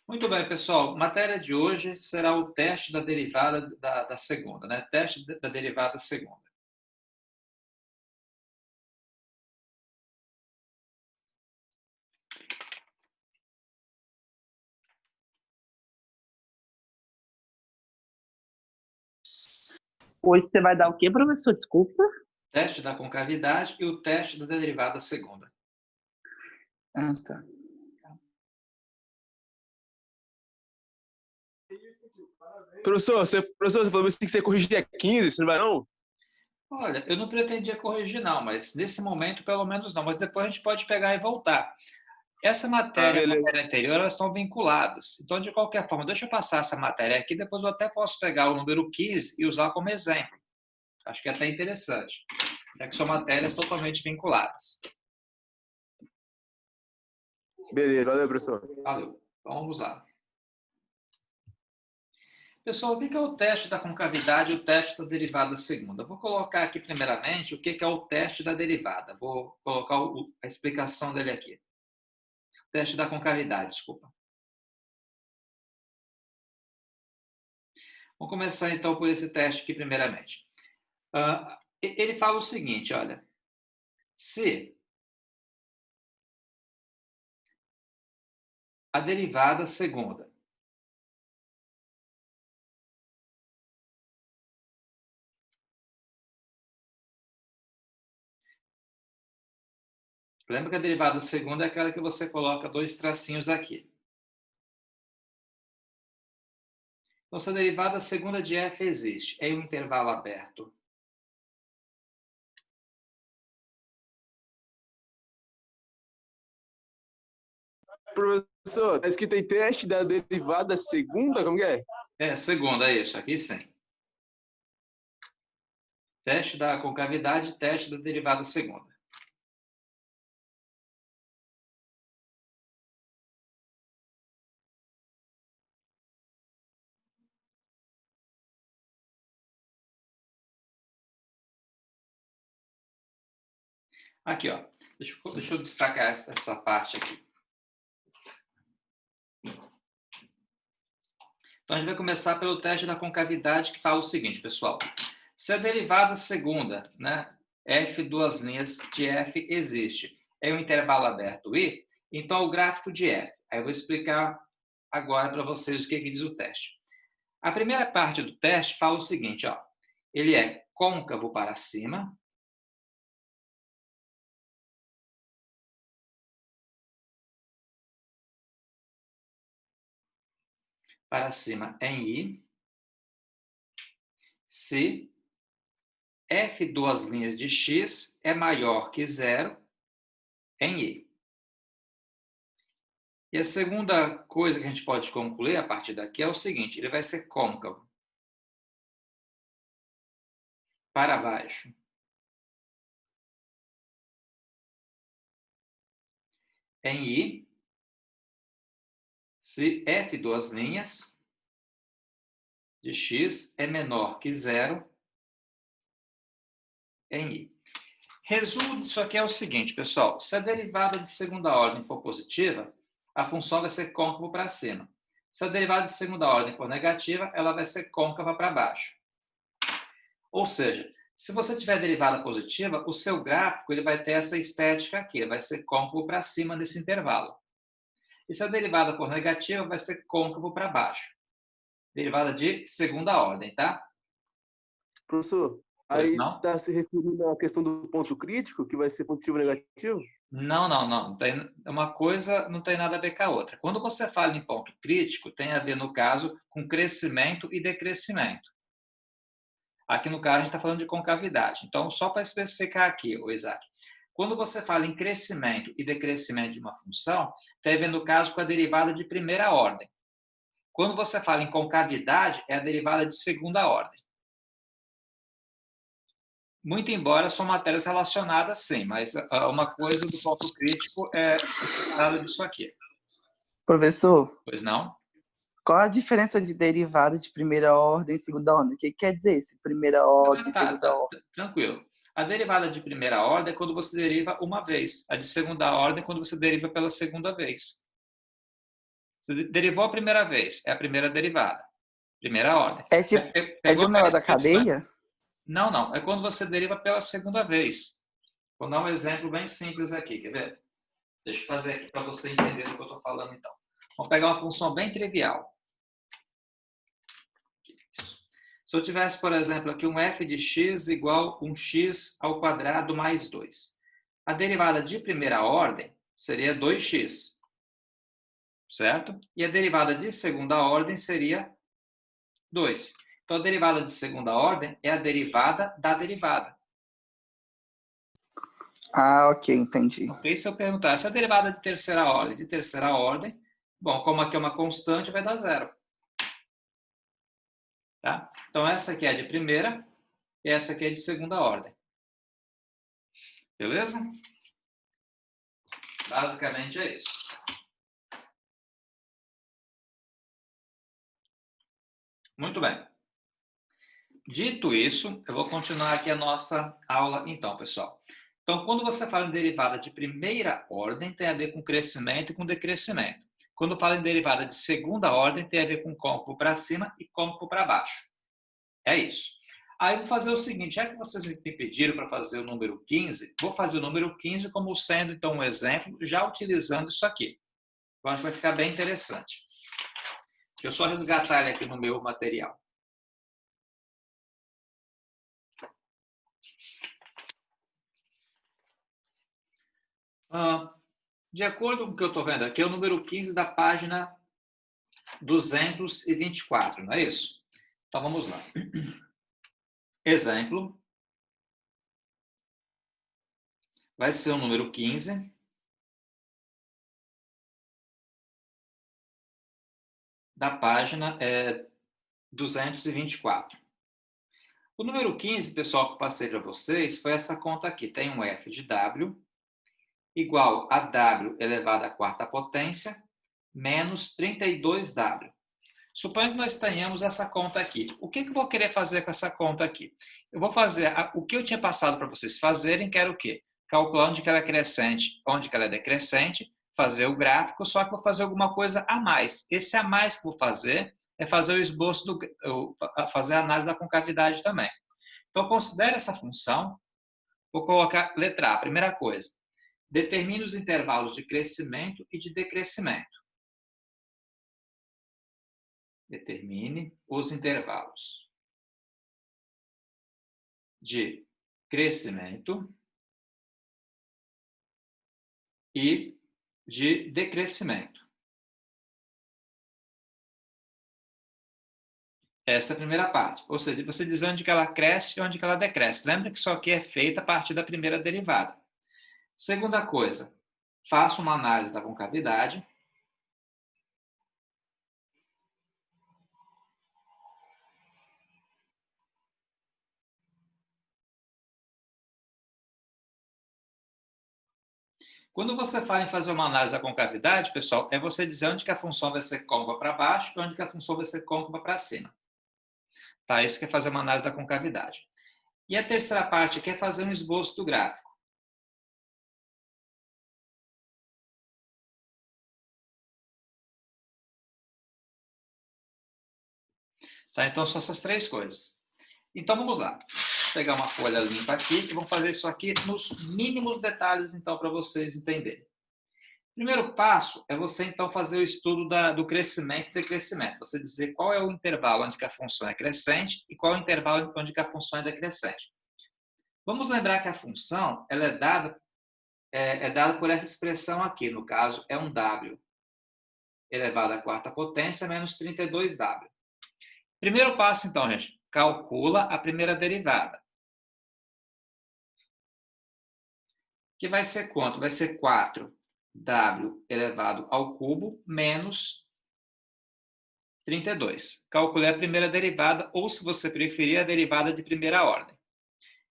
Muito bem, pessoal. Matéria de hoje será o teste da derivada da segunda, né? Teste da derivada segunda. Hoje você vai dar o quê, professor? Desculpa. Teste da concavidade e o teste da derivada segunda. Ah, tá. Professor, você falou assim que você corrigir dia 15, você não vai não? Olha, eu não pretendia corrigir não, mas nesse momento pelo menos não, mas depois a gente pode pegar e voltar. Essa matéria e a Beleza. matéria anterior, elas estão vinculadas. Então, de qualquer forma, deixa eu passar essa matéria aqui, depois eu até posso pegar o número 15 e usar como exemplo. Acho que é até interessante, já que são matérias totalmente vinculadas. Beleza, valeu, professor. Valeu. Então, vamos lá. Pessoal, o que é o teste da concavidade e o teste da derivada segunda? Vou colocar aqui, primeiramente, o que é o teste da derivada. Vou colocar a explicação dele aqui. Teste da concavidade, desculpa. Vamos começar, então, por esse teste aqui, primeiramente. Ele fala o seguinte, olha. Se a derivada segunda lembra que a derivada segunda é aquela que você coloca dois tracinhos aqui. Então, se a derivada segunda de f existe em um intervalo aberto, Professor, tá escrito aí teste da derivada segunda, como que é? segunda, é isso, aqui sim. Teste da concavidade, teste da derivada segunda. Aqui, ó. Deixa eu destacar essa parte aqui. Então, a gente vai começar pelo teste da concavidade, que fala o seguinte, pessoal. Se a derivada segunda, né, f duas linhas de f existe em um intervalo aberto i, então o gráfico de f. Aí eu vou explicar agora para vocês o que diz o teste. A primeira parte do teste fala o seguinte, ó. Ele é côncavo para cima, em I, se f duas linhas de x é maior que zero em I. E a segunda coisa que a gente pode concluir a partir daqui é o seguinte, ele vai ser côncavo para baixo em I, se f duas linhas de x é menor que zero em I. Resumo disso aqui é o seguinte, pessoal. Se a derivada de segunda ordem for positiva, a função vai ser côncavo para cima. Se a derivada de segunda ordem for negativa, ela vai ser côncava para baixo. Ou seja, se você tiver derivada positiva, o seu gráfico ele vai ter essa estética aqui, ele vai ser côncavo para cima nesse intervalo. E se a derivada for negativa, vai ser côncavo para baixo. Derivada de segunda ordem, tá? Professor, Pois aí não? está se referindo à questão do ponto crítico, que vai ser positivo ou negativo? Não, não, não. Uma coisa não tem nada a ver com a outra. Quando você fala em ponto crítico, tem a ver, no caso, com crescimento e decrescimento. Aqui, no caso, a gente está falando de concavidade. Então, só para especificar aqui, Isaac, quando você fala em crescimento e decrescimento de uma função, tem a ver, no caso, com a derivada de primeira ordem. Quando você fala em concavidade, é a derivada de segunda ordem. Muito embora são matérias relacionadas, sim, mas uma coisa do ponto crítico é nada disso aqui. Professor, Pois não? qual a diferença de derivada de primeira ordem e segunda ordem? O que quer dizer esse primeira ordem e segunda ordem? Tranquilo. A derivada de primeira ordem é quando você deriva uma vez. A de segunda ordem é quando você deriva pela segunda vez. Você derivou a primeira vez, é a primeira derivada. Primeira ordem. É tipo, é de Pegou um aquela negócio da expressão. cadeia? Não, não. É quando você deriva pela segunda vez. Vou dar um exemplo bem simples aqui, quer ver? Deixa eu fazer aqui para você entender do que eu estou falando, então. Vamos pegar uma função bem trivial. Isso. Se eu tivesse, por exemplo, aqui um f de x igual a 1x ao quadrado mais 2. A derivada de primeira ordem seria 2x. Certo? E a derivada de segunda ordem seria 2. Então, a derivada de segunda ordem é a derivada da derivada. Ah, ok, entendi. Ok? Se eu perguntar, essa é a derivada de terceira ordem? De terceira ordem, bom, como aqui é uma constante, vai dar zero. Tá? Então, essa aqui é de primeira e essa aqui é de segunda ordem. Beleza? Basicamente é isso. Muito bem. Dito isso, eu vou continuar aqui a nossa aula então, pessoal. Então, quando você fala em derivada de primeira ordem, tem a ver com crescimento e com decrescimento. Quando fala em derivada de segunda ordem, tem a ver com côncavo para cima e côncavo para baixo. É isso. Aí eu vou fazer o seguinte, já que vocês me pediram para fazer o número 15, vou fazer o número 15 como sendo, então, um exemplo, já utilizando isso aqui. Eu acho que vai ficar bem interessante. Deixa eu só resgatar ele aqui no meu material. De acordo com o que eu estou vendo aqui, é o número 15 da página 224, não é isso? Então, vamos lá. Exemplo. Vai ser o número 15. Da página 224. O número 15, pessoal, que eu passei para vocês, foi essa conta aqui. Tem um f de w igual a w elevado à quarta potência menos 32w. Suponha que nós tenhamos essa conta aqui. O que eu vou querer fazer com essa conta aqui? Eu vou fazer o que eu tinha passado para vocês fazerem, que era o quê? Calcular onde que ela é crescente, onde que ela é decrescente, fazer o gráfico, só que vou fazer alguma coisa a mais. Esse a mais que eu vou fazer é fazer o esboço, fazer a análise da concavidade também. Então, considere essa função. Vou colocar letra A, primeira coisa. Determine os intervalos de crescimento e de decrescimento. Determine os intervalos de crescimento e de decrescimento. Essa é a primeira parte. Ou seja, você diz onde que ela cresce e onde que ela decresce. Lembra que isso aqui é feito a partir da primeira derivada. Segunda coisa, faça uma análise da concavidade. Quando você fala em fazer uma análise da concavidade, pessoal, é você dizer onde que a função vai ser côncava para baixo e onde que a função vai ser côncava para cima. Tá? Isso que é fazer uma análise da concavidade. E a terceira parte aqui é fazer um esboço do gráfico. Tá? Então, são essas três coisas. Então, vamos lá. Vou pegar uma folha limpa aqui e vamos fazer isso aqui nos mínimos detalhes, então, para vocês entenderem. Primeiro passo é você, então, fazer o estudo do crescimento e decrescimento. Você dizer qual é o intervalo onde que a função é crescente e qual é o intervalo onde que a função é decrescente. Vamos lembrar que a função ela é dada por essa expressão aqui. No caso, é um w elevado à quarta potência menos 32w. Primeiro passo, então, gente. Calcula a primeira derivada. Que vai ser quanto? Vai ser 4w elevado ao cubo menos 32. Calculei a primeira derivada, ou se você preferir, a derivada de primeira ordem.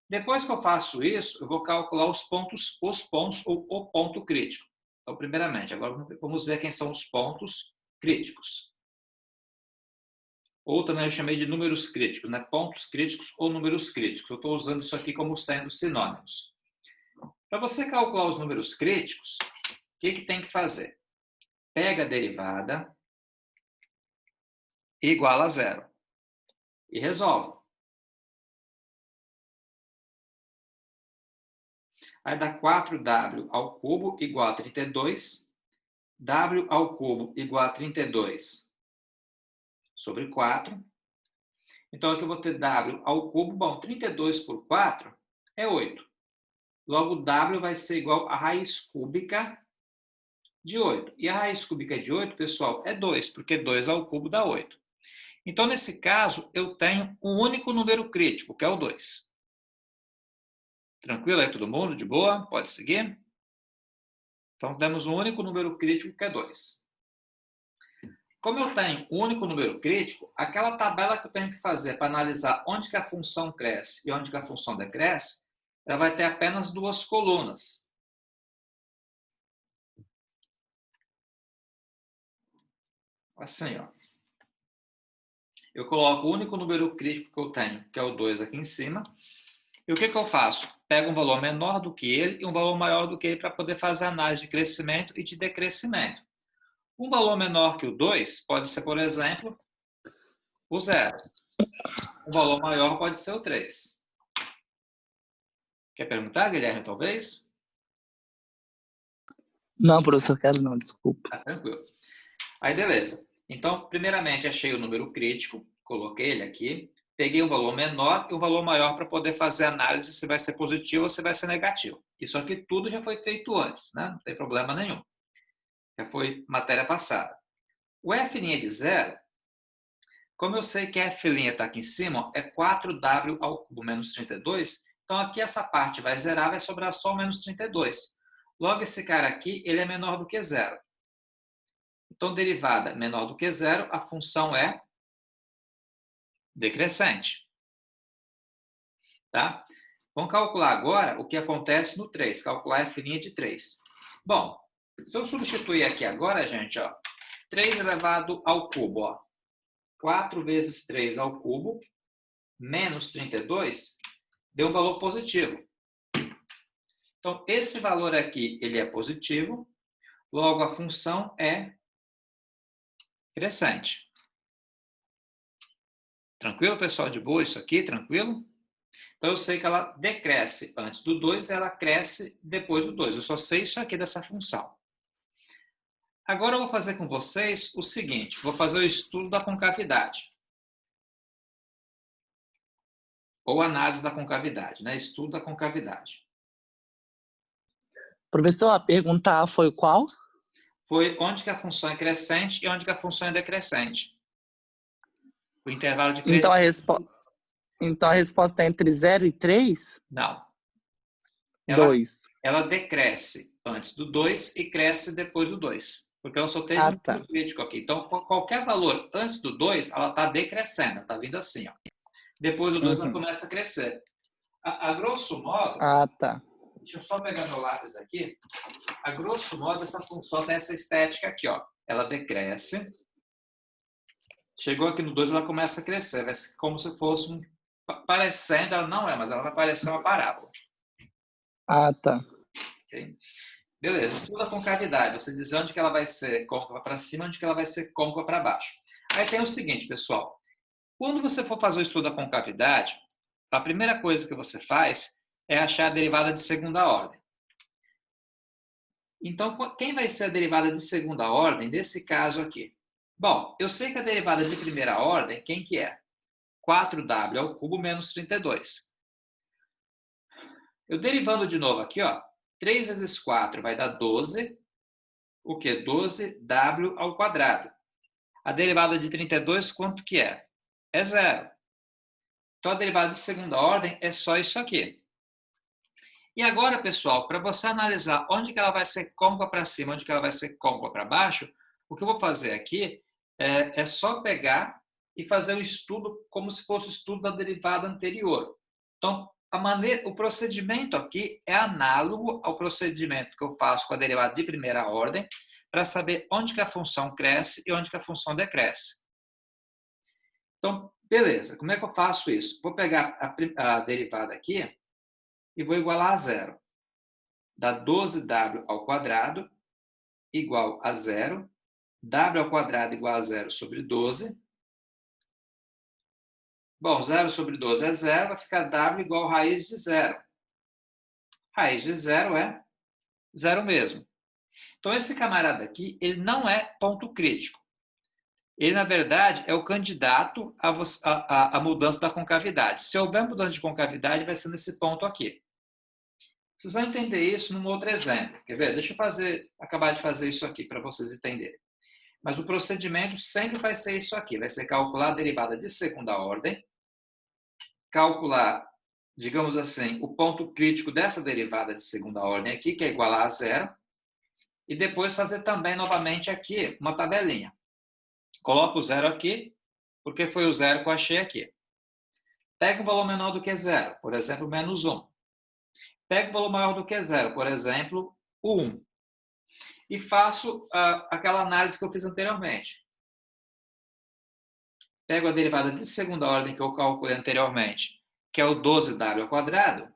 Depois que eu faço isso, eu vou calcular os pontos ou o ponto crítico. Então, primeiramente, agora vamos ver quem são os pontos críticos. Ou também eu chamei de números críticos, né? Pontos críticos ou números críticos. Eu estou usando isso aqui como sendo sinônimos. Para você calcular os números críticos, o que tem que fazer? Pega a derivada igual a zero. E resolve. Aí dá 4w ao cubo igual a 32. W ao cubo igual a 32 sobre 4. Então, aqui eu vou ter W ao cubo. Bom, 32 por 4 é 8. Logo, W vai ser igual a raiz cúbica de 8. E a raiz cúbica de 8, pessoal, é 2, porque 2 ao cubo dá 8. Então, nesse caso, eu tenho um único número crítico, que é o 2. Tranquilo aí todo mundo? De boa? Pode seguir? Então, temos um único número crítico, que é 2. Como eu tenho um único número crítico, aquela tabela que eu tenho que fazer para analisar onde que a função cresce e onde que a função decresce, ela vai ter apenas duas colunas. Assim, ó. Eu coloco o único número crítico que eu tenho, que é o 2 aqui em cima. E o que eu faço? Pego um valor menor do que ele e um valor maior do que ele para poder fazer a análise de crescimento e de decrescimento. Um valor menor que o 2 pode ser, por exemplo, o 0. Um valor maior pode ser o 3. Quer perguntar, Guilherme, talvez? Não, professor, quero não, desculpa. Tá tranquilo. Aí, beleza. Então, primeiramente, achei o número crítico, coloquei ele aqui, peguei um valor menor e um valor maior para poder fazer a análise se vai ser positivo ou se vai ser negativo. Isso aqui tudo já foi feito antes, né? Não tem problema nenhum. Já foi matéria passada. O f' de 0, como eu sei que a f' está aqui em cima, é 4w ao cubo menos 32, então aqui essa parte vai zerar, vai sobrar só o menos 32. Logo, esse cara aqui, ele é menor do que zero. Então, derivada menor do que zero, a função é decrescente. Tá? Vamos calcular agora o que acontece no 3, calcular f' de 3. Bom, se eu substituir aqui agora, gente, ó, 3 elevado ao cubo, ó, 4 vezes 3 ao cubo, menos 32, deu um valor positivo. Então, esse valor aqui, ele é positivo, logo a função é crescente. Tranquilo, pessoal? De boa isso aqui? Tranquilo? Então, eu sei que ela decresce antes do 2 e ela cresce depois do 2. Eu só sei isso aqui dessa função. Agora, eu vou fazer com vocês o seguinte. Vou fazer o estudo da concavidade. Ou análise da concavidade, né? Estudo da concavidade. Professor, a pergunta A foi qual? Foi onde que a função é crescente e onde que a função é decrescente. O intervalo de crescimento... Então a resposta é entre 0 e 3? Não. 2. Ela decresce antes do 2 e cresce depois do 2. Porque ela só tem um número crítico aqui. Então, qualquer valor antes do 2, ela está decrescendo. Ela está vindo assim, ó. Depois do 2, ela começa a crescer. A grosso modo... Deixa eu só pegar meu lápis aqui. A grosso modo, essa função tem essa estética aqui, ó. Ela decresce. Chegou aqui no 2, ela começa a crescer. Vai ser como se fosse um... Parecendo, ela não é, mas ela vai parecer uma parábola. Okay? Beleza, estuda a concavidade. Você diz onde que ela vai ser côncava para cima, onde que ela vai ser côncava para baixo. Aí tem o seguinte, pessoal. Quando você for fazer o estudo da concavidade, a primeira coisa que você faz é achar a derivada de segunda ordem. Então, quem vai ser a derivada de segunda ordem desse caso aqui? Bom, eu sei que a derivada de primeira ordem, quem que é? 4w ao cubo menos 32. Eu derivando de novo aqui, ó, 3 vezes 4 vai dar 12. O quê? 12w ao quadrado. A derivada de 32, quanto que é? É zero. Então, a derivada de segunda ordem é só isso aqui. E agora, pessoal, para você analisar onde que ela vai ser côncava para cima, onde que ela vai ser côncava para baixo, o que eu vou fazer aqui é só pegar e fazer o estudo como se fosse o estudo da derivada anterior. Então, o procedimento aqui é análogo ao procedimento que eu faço com a derivada de primeira ordem para saber onde que a função cresce e onde que a função decresce. Então, beleza. Como é que eu faço isso? Vou pegar a derivada aqui e vou igualar a zero. Dá 12w ao quadrado igual a zero. W ao quadrado igual a zero sobre 12. Bom, 0 sobre 12 é 0, vai ficar W igual a raiz de 0. Raiz de 0 é 0 mesmo. Então, esse camarada aqui, ele não é ponto crítico. Ele, na verdade, é o candidato à mudança da concavidade. Se houver mudança de concavidade, vai ser nesse ponto aqui. Vocês vão entender isso num outro exemplo. Quer ver? Deixa eu acabar de fazer isso aqui para vocês entenderem. Mas o procedimento sempre vai ser isso aqui. Vai ser calcular a derivada de segunda ordem, calcular, digamos assim, o ponto crítico dessa derivada de segunda ordem aqui, que é igual a zero, e depois fazer também, novamente, aqui, uma tabelinha. Coloco o zero aqui, porque foi o zero que eu achei aqui. Pego um valor menor do que zero, por exemplo, menos 1. Pego um valor maior do que zero, por exemplo, o 1. E faço aquela análise que eu fiz anteriormente. Pego a derivada de segunda ordem que eu calculei anteriormente, que é o 12w ao quadrado,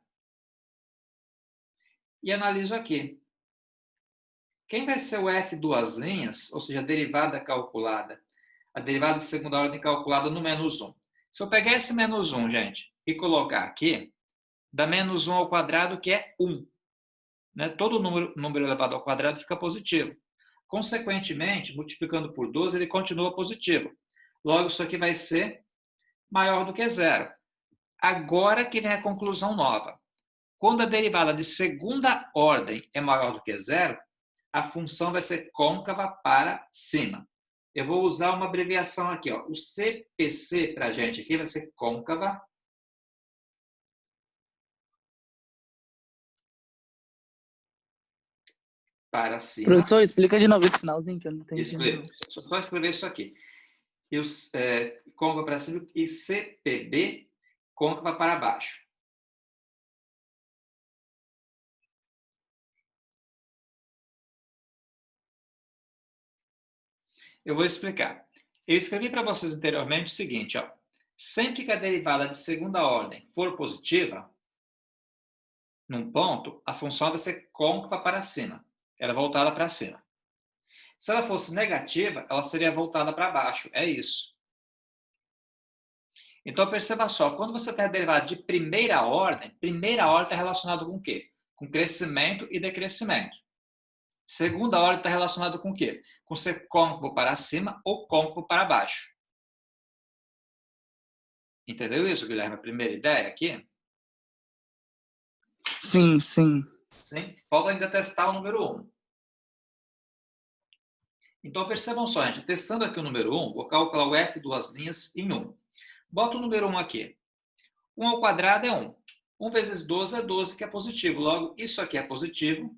e analiso aqui. Quem vai ser o f duas linhas, ou seja, a derivada calculada, a derivada de segunda ordem calculada no menos 1? Se eu pegar esse menos 1, gente, e colocar aqui, dá menos 1 ao quadrado, que é 1. Né? Todo número elevado ao quadrado fica positivo. Consequentemente, multiplicando por 12, ele continua positivo. Logo, isso aqui vai ser maior do que zero. Agora que vem a conclusão nova. Quando a derivada de segunda ordem é maior do que zero, a função vai ser côncava para cima. Eu vou usar uma abreviação aqui. Ó. O CPC para a gente aqui vai ser côncava para cima. Professor, explica de novo esse finalzinho que eu não entendi. Explica. Só escrever isso aqui. Côncava para cima e CPB, côncava para baixo. Eu vou explicar. Eu escrevi para vocês anteriormente o seguinte, ó. Sempre que a derivada de segunda ordem for positiva, num ponto, a função vai ser côncava para cima. Ela é voltada para cima. Se ela fosse negativa, ela seria voltada para baixo. É isso. Então, perceba só, quando você tem a derivada de primeira ordem está relacionada com o quê? Com crescimento e decrescimento. Segunda ordem está relacionada com o quê? Com ser côncavo para cima ou côncavo para baixo. Entendeu isso, Guilherme? A primeira ideia aqui? Sim, sim. Sim? Falta ainda testar o número 1. Então, percebam só, gente. Testando aqui o número 1, vou calcular o f duas linhas em 1. Bota o número 1 aqui. 1 ao quadrado é 1. 1 vezes 12 é 12, que é positivo. Logo, isso aqui é positivo.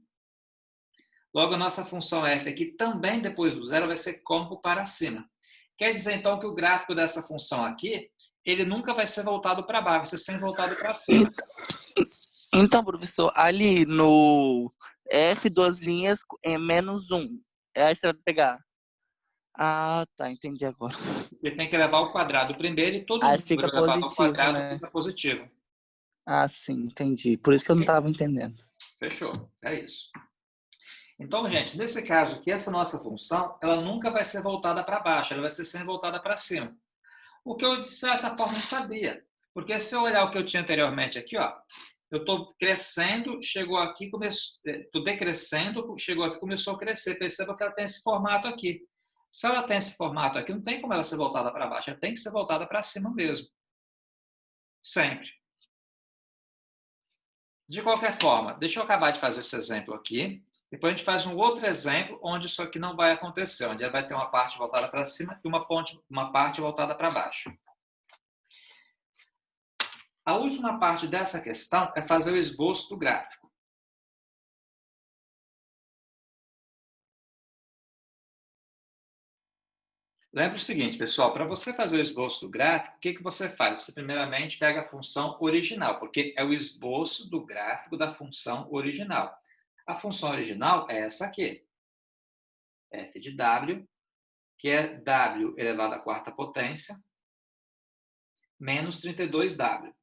Logo, a nossa função f aqui também, depois do zero, vai ser côncavo para cima. Quer dizer, então, que o gráfico dessa função aqui, ele nunca vai ser voltado para baixo, vai ser sempre voltado para cima. Então, professor, ali no F duas linhas é menos 1. Aí você vai pegar. Ah, tá, entendi agora. Ele tem que levar ao quadrado primeiro e todo Aí número fica elevado ao positivo, quadrado né? fica positivo. Ah, sim, entendi. Por isso que eu não estava entendendo. Fechou. É isso. Então, gente, nesse caso aqui, essa nossa função, ela nunca vai ser voltada para baixo, ela vai ser sempre voltada para cima. O que eu, de certa forma, não sabia. Porque se eu olhar o que eu tinha anteriormente aqui, ó, eu estou crescendo, chegou aqui, estou decrescendo, chegou aqui, começou a crescer. Perceba que ela tem esse formato aqui. Se ela tem esse formato aqui, não tem como ela ser voltada para baixo, ela tem que ser voltada para cima mesmo. Sempre. De qualquer forma, deixa eu acabar de fazer esse exemplo aqui. Depois a gente faz um outro exemplo onde isso aqui não vai acontecer, onde ela vai ter uma parte voltada para cima e uma parte voltada para baixo. A última parte dessa questão é fazer o esboço do gráfico. Lembra o seguinte, pessoal, para você fazer o esboço do gráfico, o que você faz? Você primeiramente pega a função original, porque é o esboço do gráfico da função original. A função original é essa aqui, f de w, que é w elevado à quarta potência, menos 32w.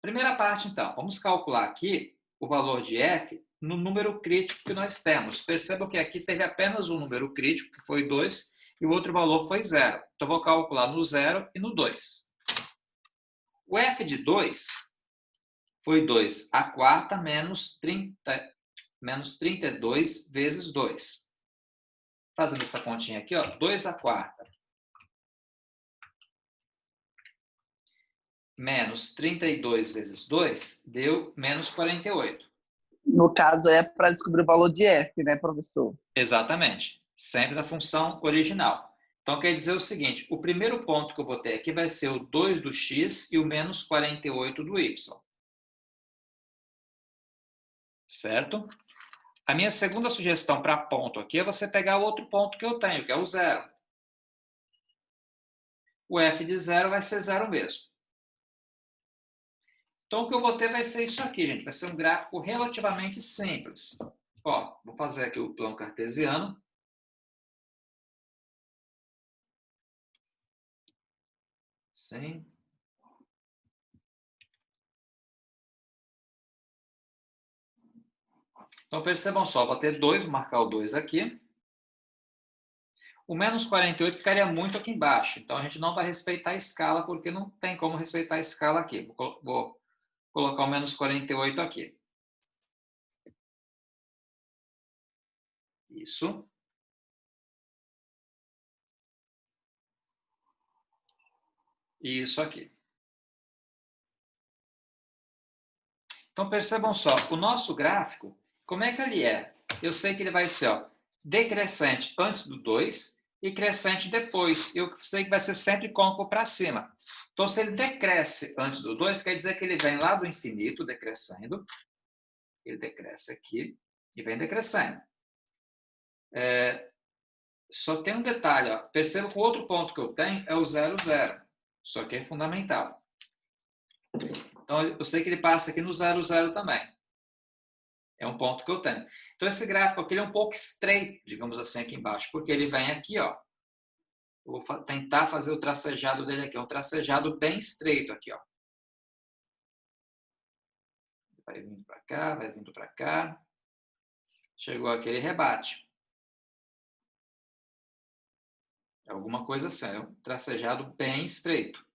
Primeira parte, então, vamos calcular aqui o valor de f no número crítico que nós temos. Perceba que aqui teve apenas um número crítico, que foi 2, e o outro valor foi 0. Então, vou calcular no 0 e no 2. O f de 2 foi 2 a quarta menos 32 vezes 2. Fazendo essa continha aqui, ó, 2 a quarta menos 32 vezes 2 deu menos 48. No caso, é para descobrir o valor de f, né, professor? Exatamente. Sempre da função original. Então, quer dizer o seguinte, o primeiro ponto que eu vou ter aqui vai ser o 2 do x e o menos 48 do y. Certo? A minha segunda sugestão para ponto aqui é você pegar o outro ponto que eu tenho, que é o 0. O f de 0 vai ser 0 mesmo. Então, o que eu vou ter vai ser isso aqui, gente. Vai ser um gráfico relativamente simples. Ó, vou fazer aqui o plano cartesiano. Sim. Então, percebam só, vou ter 2, vou marcar o 2 aqui. O menos 48 ficaria muito aqui embaixo. Então, a gente não vai respeitar a escala, porque não tem como respeitar a escala aqui. Vou colocar o menos 48 aqui. Isso. E isso aqui. Então, percebam só, o nosso gráfico, como é que ele é? Eu sei que ele vai ser decrescente antes do 2 e crescente depois. Eu sei que vai ser sempre côncavo para cima. Então, se ele decresce antes do 2, quer dizer que ele vem lá do infinito, decrescendo. Ele decresce aqui e vem decrescendo. Só tem um detalhe. Ó. Perceba que o outro ponto que eu tenho é o 0, 0. Isso aqui é fundamental. Então, eu sei que ele passa aqui no 0, 0 também. É um ponto que eu tenho. Então, esse gráfico aqui ele é um pouco estreito, digamos assim, aqui embaixo, porque ele vem aqui, ó. Eu vou tentar fazer o tracejado dele aqui. É um tracejado bem estreito aqui, ó. Vai vindo para cá, vai vindo para cá. Chegou aqui, ele rebate. É alguma coisa assim, é um tracejado bem estreito.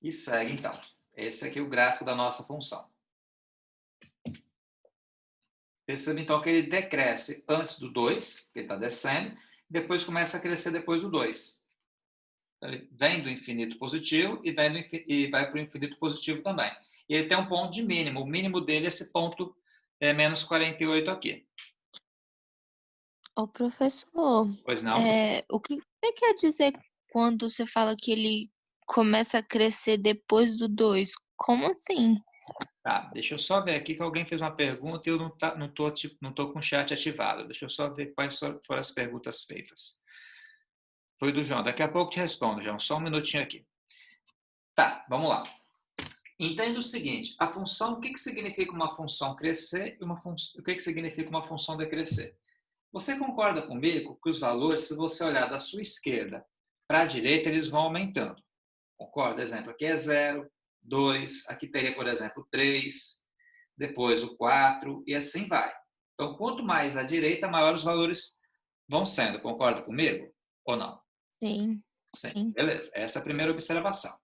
E segue, então. Esse aqui é o gráfico da nossa função. Perceba, então, que ele decresce antes do 2, que ele está descendo, e depois começa a crescer depois do 2. Então, ele vem do infinito positivo e vai para o infinito positivo também. E ele tem um ponto de mínimo. O mínimo dele é esse ponto menos 48 aqui. Ô, professor, Pois não? o que você quer dizer quando você fala que ele começa a crescer depois do 2? Como assim? Tá, deixa eu só ver aqui que alguém fez uma pergunta e eu não tô com o chat ativado. Deixa eu só ver quais foram as perguntas feitas. Foi do João. Daqui a pouco te respondo, João. Só um minutinho aqui. Tá, vamos lá. Entenda o seguinte, a função, o que significa uma função crescer e o que significa uma função decrescer? Você concorda comigo que os valores, se você olhar da sua esquerda para a direita, eles vão aumentando? Concorda? Exemplo, aqui é 0, 2, aqui teria, por exemplo, 3, depois o 4 e assim vai. Então, quanto mais à direita, maior os valores vão sendo. Concorda comigo ou não? Sim. Sim. Beleza. Essa é a primeira observação.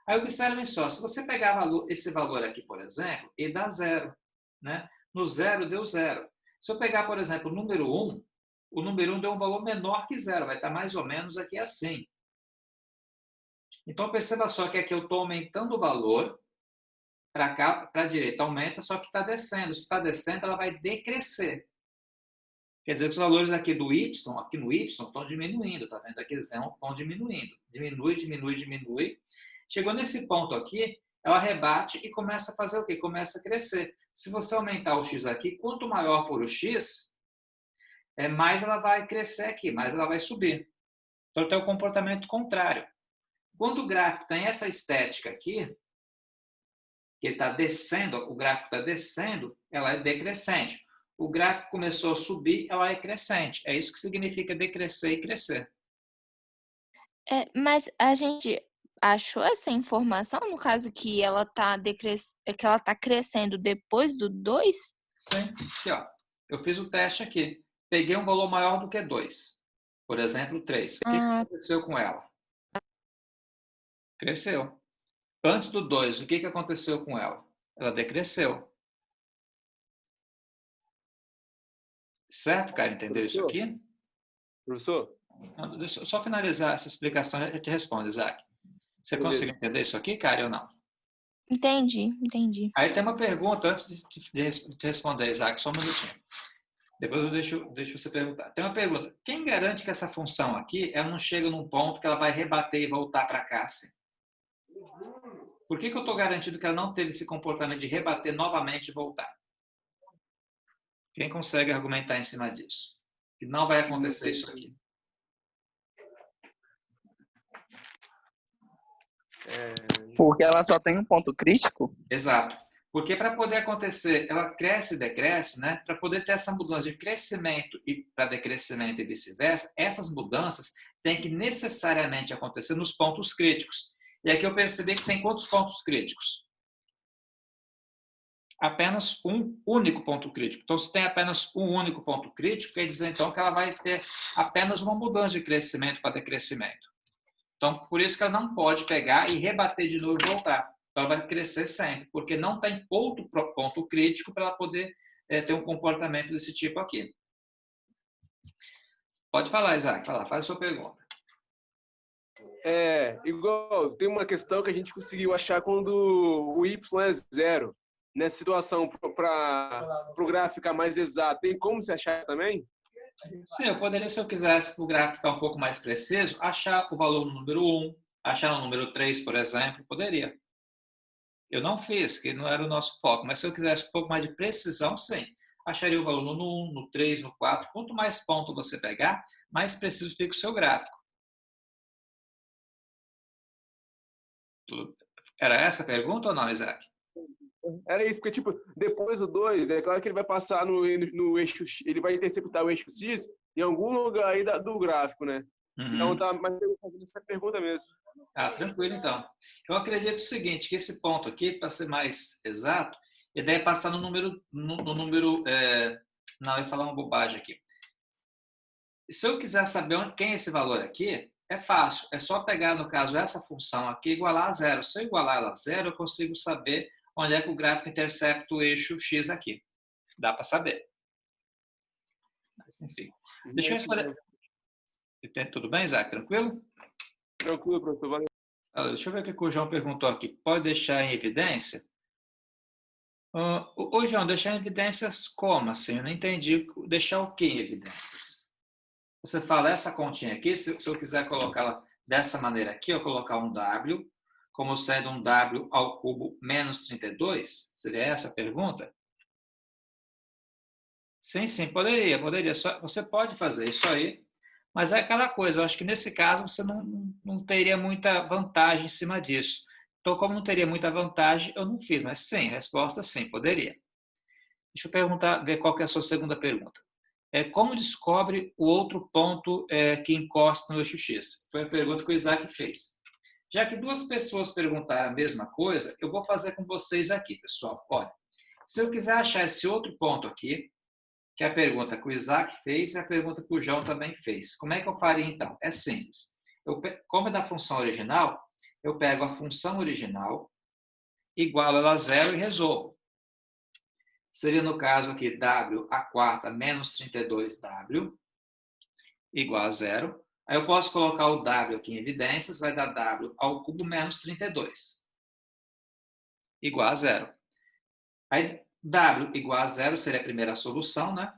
Aí observem só, se você pegar esse valor aqui, por exemplo, ele dá 0. Né? No 0 deu 0. Se eu pegar, por exemplo, o número 1, o número 1 deu um valor menor que 0, vai estar mais ou menos aqui assim. Então, perceba só que aqui eu estou aumentando o valor, para cá, para a direita aumenta, só que está descendo. Se está descendo, ela vai decrescer. Quer dizer que os valores aqui do y, aqui no y, estão diminuindo, tá vendo? Aqui eles estão diminuindo. Diminui, diminui, diminui. Chegou nesse ponto aqui, ela rebate e começa a fazer o quê? Começa a crescer. Se você aumentar o x aqui, quanto maior for o x, mais ela vai crescer aqui, mais ela vai subir. Então, tem o comportamento contrário. Quando o gráfico tem essa estética aqui, que ele está descendo, o gráfico está descendo, ela é decrescente. O gráfico começou a subir, ela é crescente. É isso que significa decrescer e crescer. Mas achou essa informação, no caso que ela tá crescendo depois do 2? Sim, aqui, ó. Eu fiz o teste aqui. Peguei um valor maior do que 2. Por exemplo, 3. O que aconteceu com ela? Cresceu. Antes do 2, o que aconteceu com ela? Ela decresceu. Certo, cara? Entendeu isso aqui? Professor? Deixa eu só finalizar essa explicação e eu te respondo, Isaac. Você conseguiu entender isso aqui, cara, ou não? Entendi. Aí tem uma pergunta antes de te responder, Isaac, só um minutinho. Depois eu deixo você perguntar. Tem uma pergunta. Quem garante que essa função aqui, ela não chega num ponto que ela vai rebater e voltar para cá assim? Por que eu estou garantido que ela não teve esse comportamento de rebater novamente e voltar? Quem consegue argumentar em cima disso? Que não vai acontecer isso aqui. Porque ela só tem um ponto crítico? Exato. Porque para poder acontecer, ela cresce e decresce, né? Para poder ter essa mudança de crescimento e para decrescimento e vice-versa, essas mudanças têm que necessariamente acontecer nos pontos críticos. E aqui eu percebi que tem quantos pontos críticos? Apenas um único ponto crítico. Então, se tem apenas um único ponto crítico, quer dizer então que ela vai ter apenas uma mudança de crescimento para decrescimento. Então, por isso que ela não pode pegar e rebater de novo e voltar. Então, ela vai crescer sempre, porque não tem outro ponto crítico para ela poder ter um comportamento desse tipo aqui. Pode falar, Isaac. Faz a sua pergunta. Igual, tem uma questão que a gente conseguiu achar quando o y é 0. Nessa situação, para o gráfico ficar mais exato, tem como se achar também? Sim, eu poderia, se eu quisesse, o gráfico ficar um pouco mais preciso, achar o valor no número 1, achar no número 3, por exemplo, poderia. Eu não fiz, que não era o nosso foco, mas se eu quisesse um pouco mais de precisão, sim. Acharia o valor no 1, no 3, no 4. Quanto mais ponto você pegar, mais preciso fica o seu gráfico. Era essa a pergunta ou não, Isaac? Era isso, porque, tipo, depois do 2, é claro que ele vai passar no eixo X, ele vai interceptar o eixo X em algum lugar aí do gráfico, né? Então, mas eu fazendo essa pergunta mesmo. Tranquilo, então. Eu acredito o seguinte, que esse ponto aqui, para ser mais exato, ele deve passar no número... não, eu ia falar uma bobagem aqui. Se eu quiser saber quem é esse valor aqui, é fácil. É só pegar, no caso, essa função aqui e igualar a 0. Se eu igualar ela a 0, eu consigo saber onde é que o gráfico intercepta o eixo X aqui. Dá para saber. Mas, enfim. Deixa eu responder. Tudo bem, Isaac? Tranquilo? Tranquilo, professor. Valeu. Deixa eu ver o que o João perguntou aqui. Pode deixar em evidência? Ô, João, deixar em evidências como assim? Eu não entendi. Deixar o que em evidências? Você fala essa continha aqui, se eu quiser colocá-la dessa maneira aqui, eu colocar um W, como sendo um W ao cubo menos 32? Seria essa a pergunta? Sim, poderia. Você pode fazer isso aí, mas é aquela coisa, eu acho que nesse caso você não teria muita vantagem em cima disso. Então, como não teria muita vantagem, eu não fiz, mas sim, a resposta sim, poderia. Deixa eu ver qual que é a sua segunda pergunta. Como descobre o outro ponto que encosta no eixo X? Foi a pergunta que o Isaac fez. Já que duas pessoas perguntaram a mesma coisa, eu vou fazer com vocês aqui, pessoal. Olha, se eu quiser achar esse outro ponto aqui, que é a pergunta que o Isaac fez e a pergunta que o João também fez. Como é que eu faria, então? É simples. Como é da função original, eu pego a função original, igualo ela a 0 e resolvo. Seria, no caso aqui, w à quarta menos 32w, igual a 0. Aí eu posso colocar o w aqui em evidências, vai dar w ao cubo menos 32, igual a 0. Aí, w igual a 0 seria a primeira solução, né?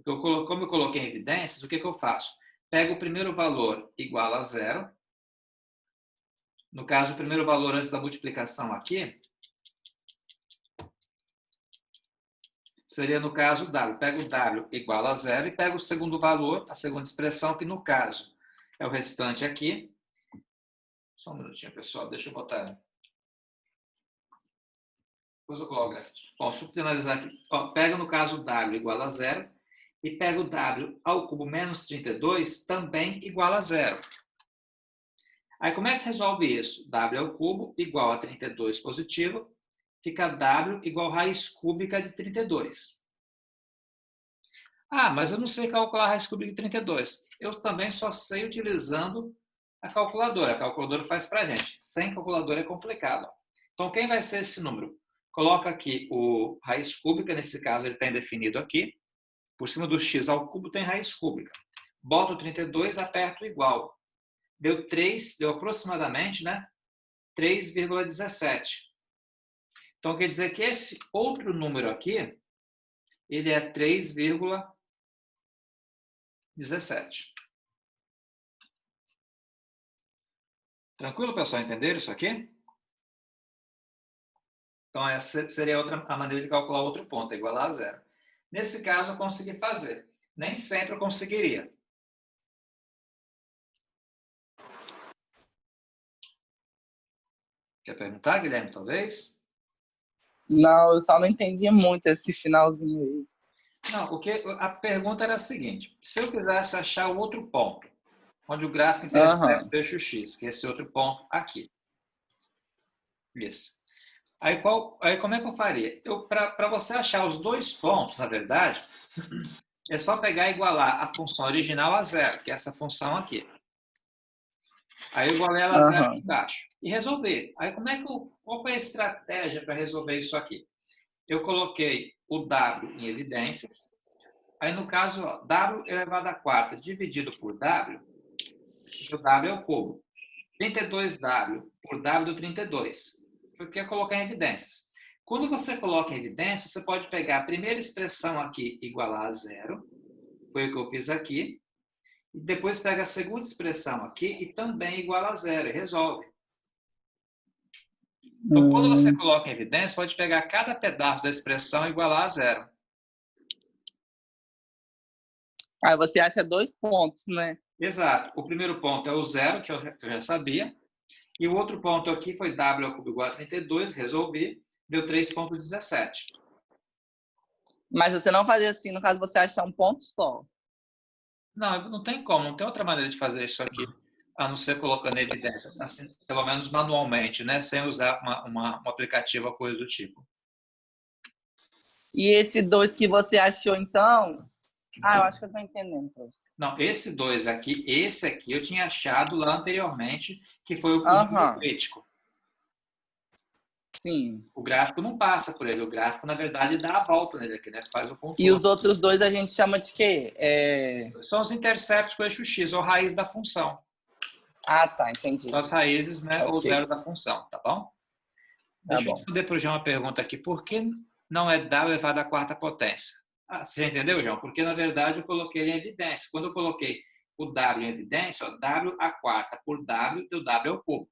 Como eu coloquei em evidências, o que eu faço? Pego o primeiro valor igual a 0. No caso, o primeiro valor antes da multiplicação aqui, seria, no caso, w. Pego o w igual a 0 e pego o segundo valor, a segunda expressão, que no caso é o restante aqui. Só um minutinho, pessoal, deixa eu botar. Depois eu coloco o gráfico. Bom, deixa eu finalizar aqui. Pego, no caso, w igual a 0 e pego w ao cubo menos 32 também igual a 0. Aí, como é que resolve isso? W ao cubo igual a 32 positivo, fica W igual a raiz cúbica de 32. Ah, mas eu não sei calcular a raiz cúbica de 32. Eu também só sei utilizando a calculadora. A calculadora faz para a gente. Sem calculadora é complicado. Então, quem vai ser esse número? Coloca aqui o raiz cúbica, nesse caso ele está indefinido aqui. Por cima do x ao cubo tem raiz cúbica. Boto o 32, aperto o igual. Deu 3, deu aproximadamente, né? 3,17. Então, quer dizer que esse outro número aqui, ele é 3,17. Tranquilo, pessoal? Entenderam isso aqui? Então, essa seria a maneira de calcular outro ponto, é igual a zero. Nesse caso, eu consegui fazer. Nem sempre eu conseguiria. Quer perguntar, Guilherme, talvez? Não, eu só não entendi muito esse finalzinho aí. Não, a pergunta era a seguinte. Se eu quisesse achar o outro ponto, onde o gráfico intercepta o eixo x, que é esse outro ponto aqui. Isso. Aí como é que eu faria? Para você achar os dois pontos, na verdade, é só pegar e igualar a função original a zero, que é essa função aqui. Aí eu igualei ela a zero aqui embaixo. E resolver. Aí qual foi a estratégia para resolver isso aqui? Eu coloquei o W em evidências. Aí no caso, ó, W elevado a quarta dividido por W, o W é o cubo. 32W por W do 32. Foi o que eu colocar em evidências. Quando você coloca em evidência, você pode pegar a primeira expressão aqui igualar a zero. Foi o que eu fiz aqui. E depois pega a segunda expressão aqui e também iguala a zero. E resolve. Então, quando você coloca em evidência, pode pegar cada pedaço da expressão e igualar a zero. Aí você acha dois pontos, né? Exato. O primeiro ponto é o zero, que eu já sabia. E o outro ponto aqui foi W ao cubo igual a 32, resolvi, deu 3,17. Mas você não fazia assim, no caso você acha um ponto só. Não, não tem como, não tem outra maneira de fazer isso aqui, a não ser colocando em evidência, assim, pelo menos manualmente, né? Sem usar um aplicativo ou coisa do tipo. E esse 2 que você achou, então... Ah, eu acho que eu tô entendendo, professor. Não, esse aqui eu tinha achado lá anteriormente, que foi o número crítico. Sim. O gráfico não passa por ele, o gráfico, na verdade, dá a volta nele aqui, né? Faz o contorno. E os outros dois a gente chama de quê? São os interceptos com o eixo x, ou raiz da função. Ah, tá, entendi. São as raízes, né? Okay. Ou zero da função, tá bom? Deixa eu responder para o João uma pergunta aqui. Por que não é W elevado à quarta potência? Ah, você já entendeu, João? Porque, na verdade, eu coloquei ele em evidência. Quando eu coloquei o W em evidência, ó, W à quarta por W, deu W ao cubo.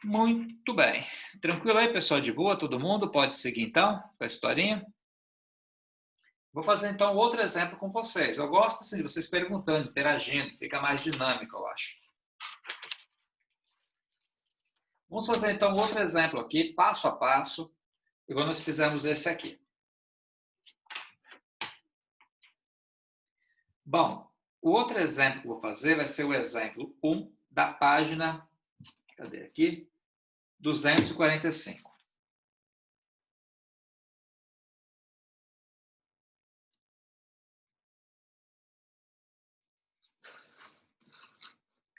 Muito bem. Tranquilo aí, pessoal? De boa? Todo mundo? Pode seguir, então, com a historinha? Vou fazer, então, outro exemplo com vocês. Eu gosto assim, de vocês perguntando, interagindo. Fica mais dinâmico, eu acho. Vamos fazer, então, outro exemplo aqui, passo a passo, igual nós fizemos esse aqui. Bom, o outro exemplo que eu vou fazer vai ser o exemplo 1 da página, cadê aqui? 245.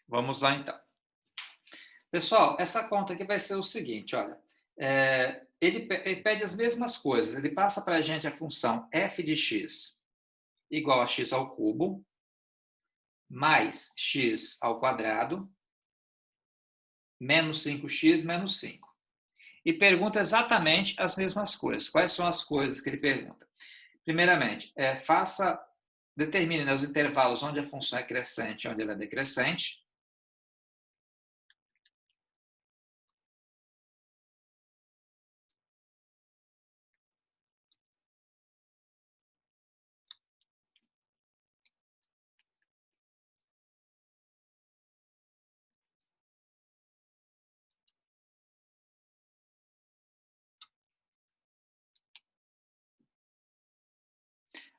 Vamos lá, então. Pessoal, essa conta aqui vai ser o seguinte, olha. Ele pede as mesmas coisas. Ele passa para a gente a função f de x igual a x ao cubo mais x ao quadrado menos 5x menos 5. E pergunta exatamente as mesmas coisas. Quais são as coisas que ele pergunta? Primeiramente, determine, né, os intervalos onde a função é crescente e onde ela é decrescente.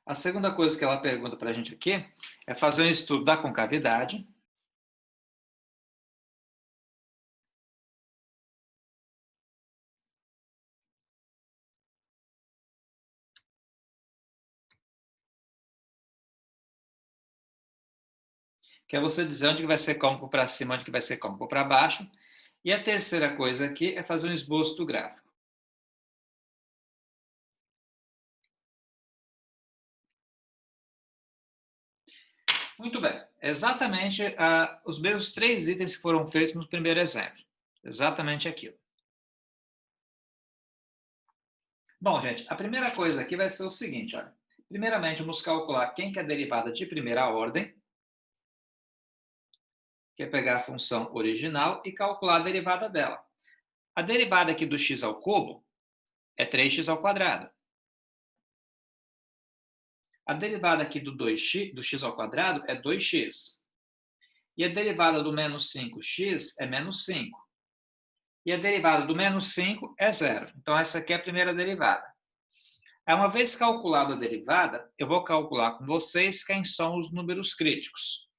A segunda coisa que ela pergunta para a gente aqui é fazer um estudo da concavidade. que é você dizer onde que vai ser côncavo para cima, onde que vai ser côncavo para baixo. E a terceira coisa aqui é fazer um esboço do gráfico. Muito bem. Exatamente os mesmos 3 itens que foram feitos no primeiro exemplo. Exatamente aquilo. Bom, gente, a primeira coisa aqui vai ser o seguinte, olha. Primeiramente, vamos calcular quem que é a derivada de primeira ordem, que é pegar a função original e calcular a derivada dela. A derivada aqui do x ao cubo é 3x ao quadrado. A derivada aqui do x ao quadrado é 2x. E a derivada do menos 5x é menos 5. E a derivada do menos 5 é zero. Então, essa aqui é a primeira derivada. Uma vez calculada a derivada, eu vou calcular com vocês quem são os números críticos.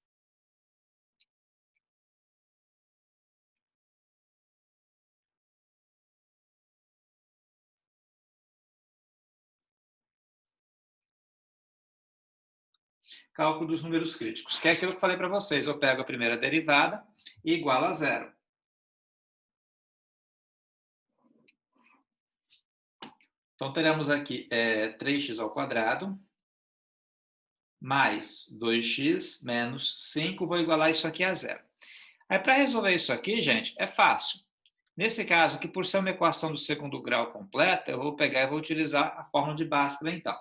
Cálculo dos números críticos, que é aquilo que eu falei para vocês. Eu pego a primeira derivada e igualo a zero. Então, teremos aqui 3x ao quadrado mais 2x menos 5. Vou igualar isso aqui a zero. Aí, para resolver isso aqui, gente, é fácil. Nesse caso, que por ser uma equação do segundo grau completa, eu vou pegar e vou utilizar a fórmula de Bhaskara, então.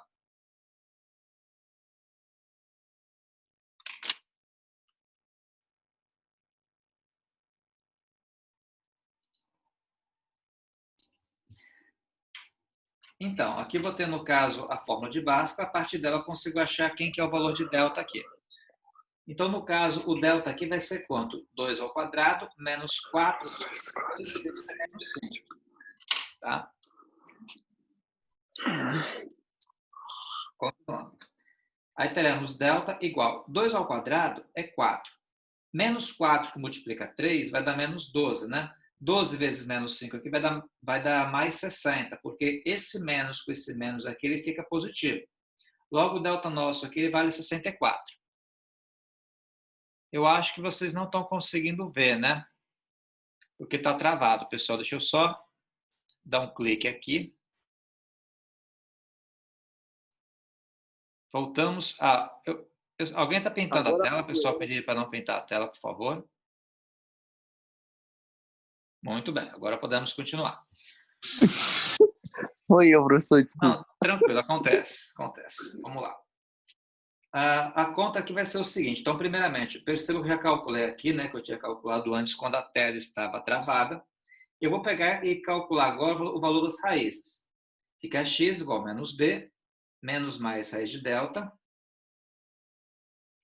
Então, aqui eu vou ter, no caso, a fórmula de Bhaskara. A partir dela, eu consigo achar quem que é o valor de delta aqui. Então, no caso, o delta aqui vai ser quanto? 2 ao quadrado menos 4 menos 5. Tá? Continuando. Aí teremos delta igual 2 ao quadrado é 4. Menos 4 que multiplica 3 vai dar menos 12, né? 12 vezes menos 5 aqui vai dar mais 60, porque esse menos com esse menos aqui ele fica positivo. Logo, o delta nosso aqui ele vale 64. Eu acho que vocês não estão conseguindo ver, né? Porque está travado, pessoal. Deixa eu só dar um clique aqui. Voltamos a... Alguém está pintando a tela? Pessoal, pedir para não pintar a tela, por favor. Muito bem, agora podemos continuar. Oi, professor, desculpa. Não, tranquilo, acontece. Vamos lá. A conta aqui vai ser o seguinte. Então, primeiramente, perceba que eu já calculei aqui, né, que eu tinha calculado antes quando a tela estava travada. Eu vou pegar e calcular agora o valor das raízes. Fica x igual a menos b, menos mais raiz de delta,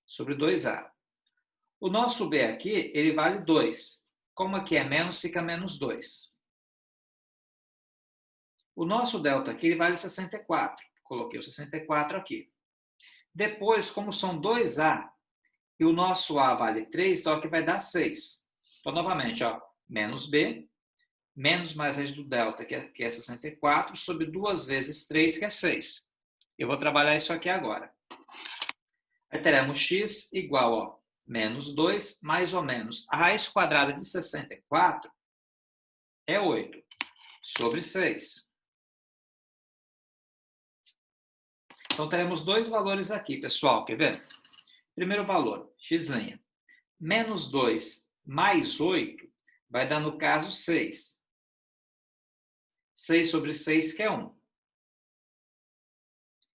sobre 2a. O nosso b aqui, ele vale 2. Como aqui é menos, fica menos 2. O nosso delta aqui, ele vale 64. Coloquei o 64 aqui. Depois, como são 2a, e o nosso a vale 3, então aqui vai dar 6. Então, novamente, ó, menos b, menos mais raiz do delta, que é 64, sobre 2 vezes 3, que é 6. Eu vou trabalhar isso aqui agora. Aí teremos x igual a menos 2, mais ou menos. A raiz quadrada de 64 é 8, sobre 6. Então, teremos dois valores aqui, pessoal. Quer ver? Primeiro valor, x'. Menos 2 mais 8 vai dar, no caso, 6. 6 sobre 6, que é 1.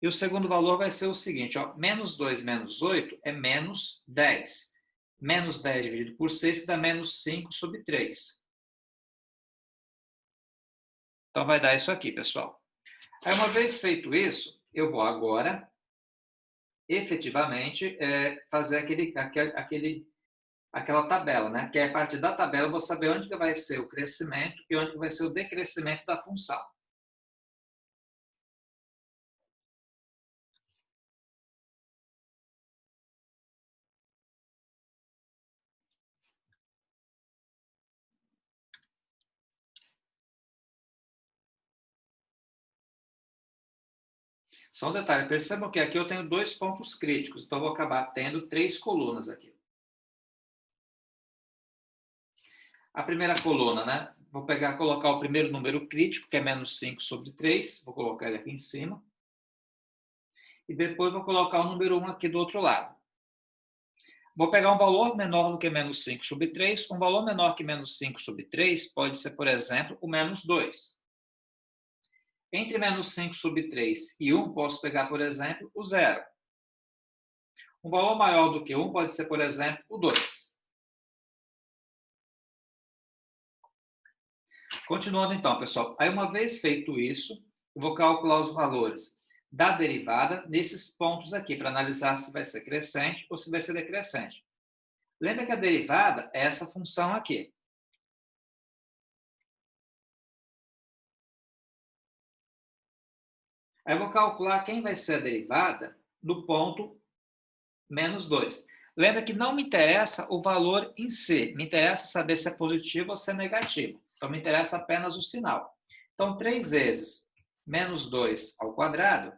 E o segundo valor vai ser o seguinte, ó, menos 2 menos 8 é menos 10. Menos 10 dividido por 6, que dá menos 5 sobre 3. Então, vai dar isso aqui, pessoal. Aí, uma vez feito isso, eu vou agora, efetivamente, fazer aquela tabela, né? Que a partir da tabela eu vou saber onde que vai ser o crescimento e onde que vai ser o decrescimento da função. Só um detalhe, percebam que aqui eu tenho 2 pontos críticos, então eu vou acabar tendo 3 colunas aqui. a primeira coluna, né? Vou colocar o primeiro número crítico, que é menos 5 sobre 3. Vou colocar ele aqui em cima. E depois vou colocar o número 1 aqui do outro lado. Vou pegar um valor menor do que menos 5 sobre 3. Um valor menor que menos 5 sobre 3 pode ser, por exemplo, o menos 2. Entre menos 5 sobre 3 e 1, posso pegar, por exemplo, o 0. Um valor maior do que 1 pode ser, por exemplo, o 2. Continuando então, pessoal. Aí, uma vez feito isso, eu vou calcular os valores da derivada nesses pontos aqui, para analisar se vai ser crescente ou se vai ser decrescente. Lembra que a derivada é essa função aqui. Aí eu vou calcular quem vai ser a derivada no ponto menos 2. Lembra que não me interessa o valor em si, me interessa saber se é positivo ou se é negativo. Então, me interessa apenas o sinal. Então, 3 vezes menos 2 ao quadrado,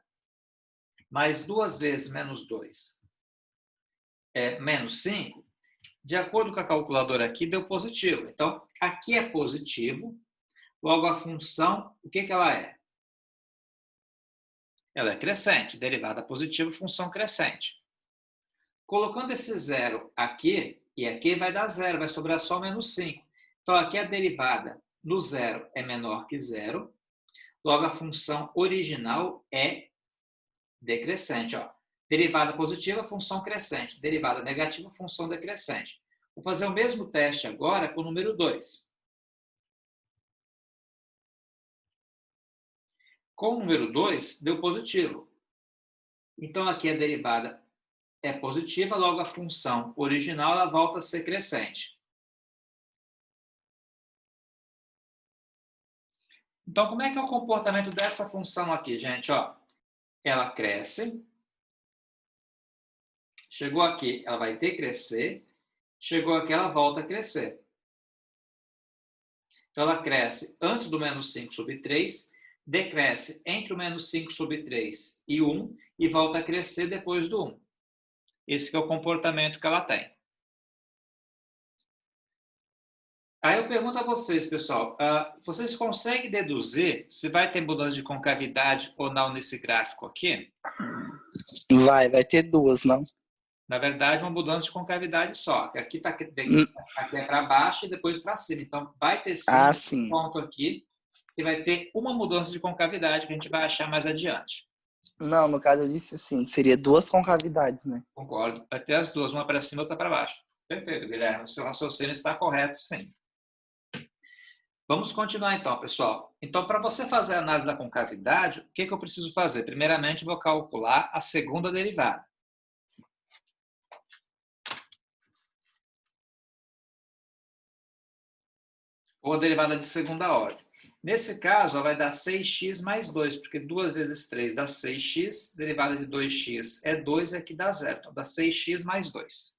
mais 2 vezes menos 2 é menos 5, de acordo com a calculadora aqui, deu positivo. Então, aqui é positivo, logo a função, o que ela é? Ela é crescente, derivada positiva, função crescente. Colocando esse zero aqui, e aqui vai dar zero, vai sobrar só menos 5. Então, aqui a derivada no zero é menor que zero, logo a função original é decrescente. Ó. Derivada positiva, função crescente. Derivada negativa, função decrescente. Vou fazer o mesmo teste agora com o número 2. Com o número 2, deu positivo. Então, aqui a derivada é positiva, logo a função original ela volta a ser crescente. Então, como é que é o comportamento dessa função aqui, gente? Ó, ela cresce. Chegou aqui, ela vai decrescer. Chegou aqui, ela volta a crescer. Então, ela cresce antes do menos 5 sobre 3, decresce entre o menos 5 sobre 3 e 1 e volta a crescer depois do 1. Esse é o comportamento que ela tem. Aí eu pergunto a vocês, pessoal, vocês conseguem deduzir se vai ter mudança de concavidade ou não nesse gráfico aqui? Vai ter duas, não? Na verdade, uma mudança de concavidade só. Aqui é para baixo e depois para cima. Então, vai ter sim um ponto aqui que vai ter uma mudança de concavidade que a gente vai achar mais adiante. Não, no caso eu disse assim, seria duas concavidades, né? Concordo. Vai ter as duas, uma para cima e outra para baixo. Perfeito, Guilherme. O seu raciocínio está correto, sim. Vamos continuar então, pessoal. Então, para você fazer a análise da concavidade, o que eu preciso fazer? Primeiramente, vou calcular a segunda derivada. Ou a derivada de segunda ordem. Nesse caso, ela vai dar 6x mais 2, porque 2 vezes 3 dá 6x, derivada de 2x é 2 e aqui dá 0. Então, dá 6x mais 2.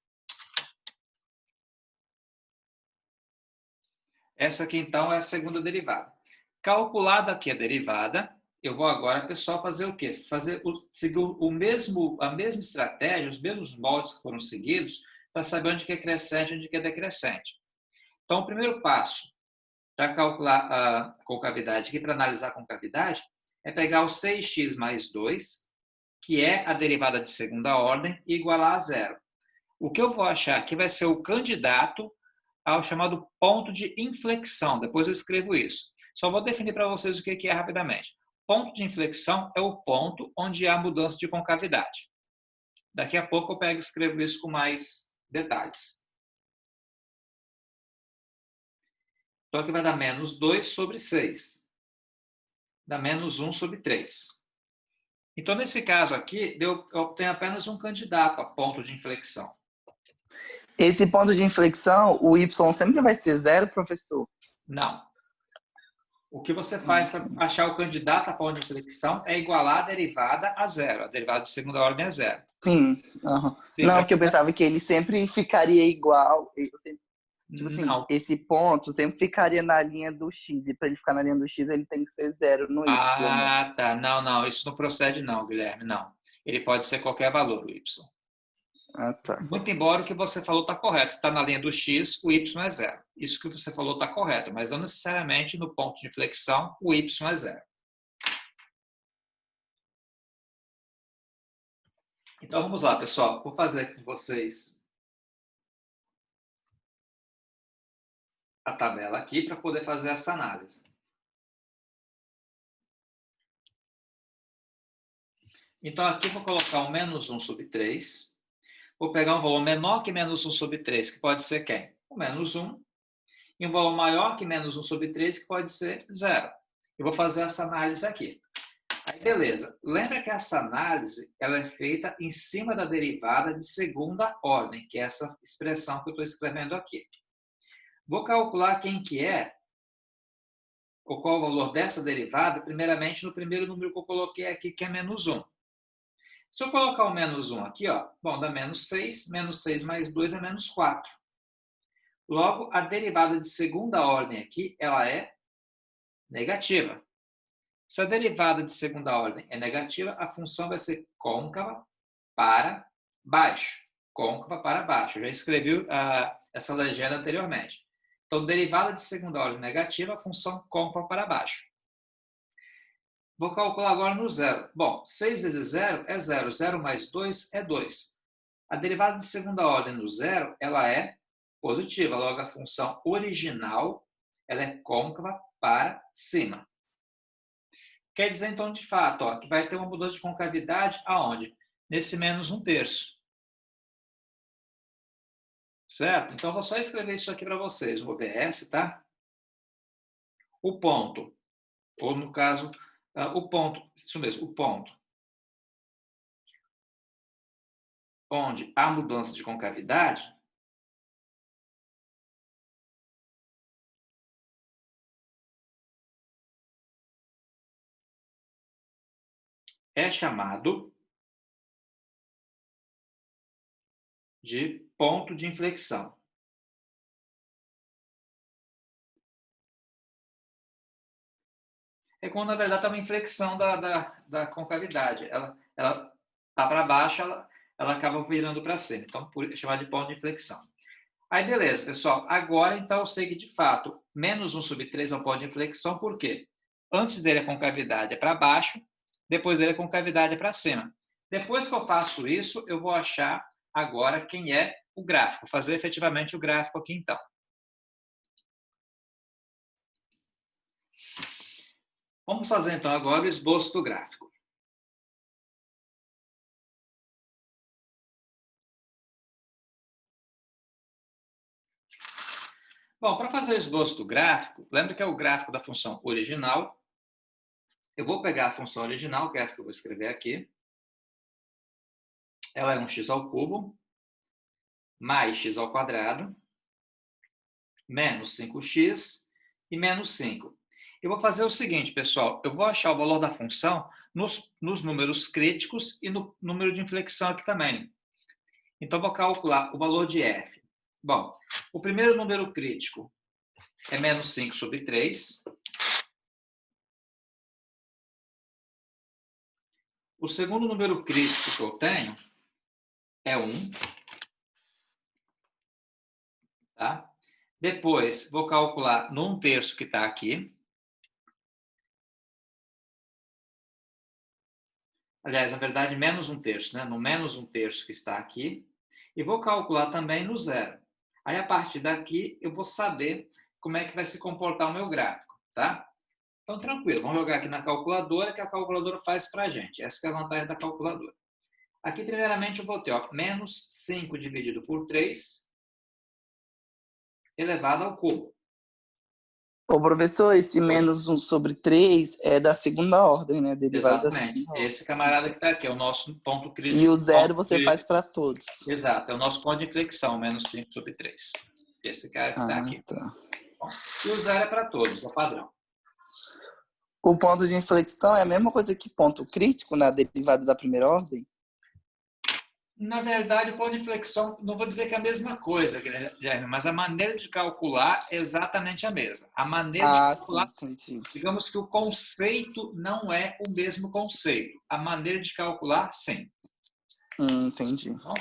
Essa aqui, então, é a segunda derivada. Calculada aqui a derivada, eu vou agora, pessoal, fazer o quê? Seguir a mesma estratégia, os mesmos moldes que foram seguidos, para saber onde que é crescente e onde que é decrescente. Então, o primeiro passo para calcular a concavidade aqui, para analisar a concavidade, é pegar o 6x mais 2, que é a derivada de segunda ordem, e igualar a zero. O que eu vou achar aqui vai ser o candidato ao chamado ponto de inflexão. Depois eu escrevo isso. Só vou definir para vocês o que é rapidamente. Ponto de inflexão é o ponto onde há mudança de concavidade. Daqui a pouco eu pego e escrevo isso com mais detalhes. Então, aqui vai dar menos 2 sobre 6. Dá menos 1 sobre 3. Então, nesse caso aqui, eu obtenho apenas um candidato a ponto de inflexão. Esse ponto de inflexão, o y sempre vai ser zero, professor? Não. O que você faz para achar o candidato a ponto de inflexão é igualar a derivada a zero. A derivada de segunda ordem é zero. Sim. Uhum. Não, porque eu pensava que ele sempre ficaria igual. Tipo assim, não. Esse ponto sempre ficaria na linha do x. E para ele ficar na linha do x, ele tem que ser zero no y. Tá. Não. Isso não procede não, Guilherme. Não. Ele pode ser qualquer valor, o y. Ah, tá. Muito embora o que você falou está correto. Está na linha do x, o y é zero. Isso que você falou está correto, mas não necessariamente no ponto de inflexão o y é zero. Então vamos lá, pessoal. Vou fazer com vocês a tabela aqui para poder fazer essa análise. Então aqui eu vou colocar um menos 1 sobre 3. Vou pegar um valor menor que menos 1 sobre 3, que pode ser quem? O menos 1. E um valor maior que menos 1 sobre 3, que pode ser 0. Eu vou fazer essa análise aqui. Aí, beleza. Lembra que essa análise ela é feita em cima da derivada de segunda ordem, que é essa expressão que eu estou escrevendo aqui. Vou calcular quem que é, ou qual o valor dessa derivada, primeiramente no primeiro número que eu coloquei aqui, que é menos 1. Se eu colocar o menos 1 aqui, ó, bom, dá menos 6 mais 2 é menos 4. Logo, a derivada de segunda ordem aqui, ela é negativa. Se a derivada de segunda ordem é negativa, a função vai ser côncava para baixo. Côncava para baixo. Eu já escrevi essa legenda anteriormente. Então, derivada de segunda ordem negativa, a função côncava para baixo. Vou calcular agora no zero. Bom, 6 vezes 0 é 0. 0 mais 2 é 2. A derivada de segunda ordem no zero, ela é positiva. Logo, a função original ela é côncava para cima. Quer dizer, então, de fato, ó, que vai ter uma mudança de concavidade aonde? Nesse menos 1/3. Certo? Então, eu vou só escrever isso aqui para vocês. O OBS, tá? O ponto, ou no caso, o ponto, isso mesmo, o ponto, onde há mudança de concavidade, é chamado de ponto de inflexão. É quando, na verdade, está uma inflexão da concavidade. Ela está para baixo, ela acaba virando para cima. Então, é chamado de ponto de inflexão. Aí, beleza, pessoal. Agora, então, eu sei que, de fato, menos 1 sobre 3 é um ponto de inflexão. Por quê? Antes dele, a concavidade é para baixo. Depois dele, a concavidade é para cima. Depois que eu faço isso, eu vou achar agora quem é o gráfico. Fazer efetivamente o gráfico aqui, então. Vamos fazer, então, agora o esboço do gráfico. Bom, para fazer o esboço do gráfico, lembra que é o gráfico da função original. Eu vou pegar a função original, que é essa que eu vou escrever aqui. Ela é 1x² mais x² menos 5x e menos 5. Eu vou fazer o seguinte, pessoal. Eu vou achar o valor da função nos números críticos e no número de inflexão aqui também. Então, vou calcular o valor de f. Bom, o primeiro número crítico é menos 5 sobre 3. O segundo número crítico que eu tenho é 1. Tá? Depois, vou calcular no 1/3 que está aqui. Aliás, na verdade, menos 1/3, né? No menos 1/3 que está aqui. E vou calcular também no zero. Aí, a partir daqui, eu vou saber como é que vai se comportar o meu gráfico, tá? Então, tranquilo. Vamos jogar aqui na calculadora, que a calculadora faz para a gente. Essa que é a vantagem da calculadora. Aqui, primeiramente, eu vou ter menos 5 dividido por 3 elevado ao cubo. Ô, professor, esse menos 1 sobre 3 é da segunda ordem, né? Derivada da Exatamente. segunda ordem. Esse camarada que está aqui é o nosso ponto crítico. E o zero você faz para todos. Exato, é o nosso ponto de inflexão, menos 5 sobre 3. Esse cara que está aqui. Tá. Bom, e o zero é para todos, é o padrão. O ponto de inflexão é a mesma coisa que ponto crítico na derivada da primeira ordem? Na verdade, o ponto de inflexão, não vou dizer que é a mesma coisa, Guilherme, mas a maneira de calcular é exatamente a mesma. A maneira de calcular, sim, entendi. digamos que o conceito não é o mesmo conceito. A maneira de calcular, sim. Entendi. Bom,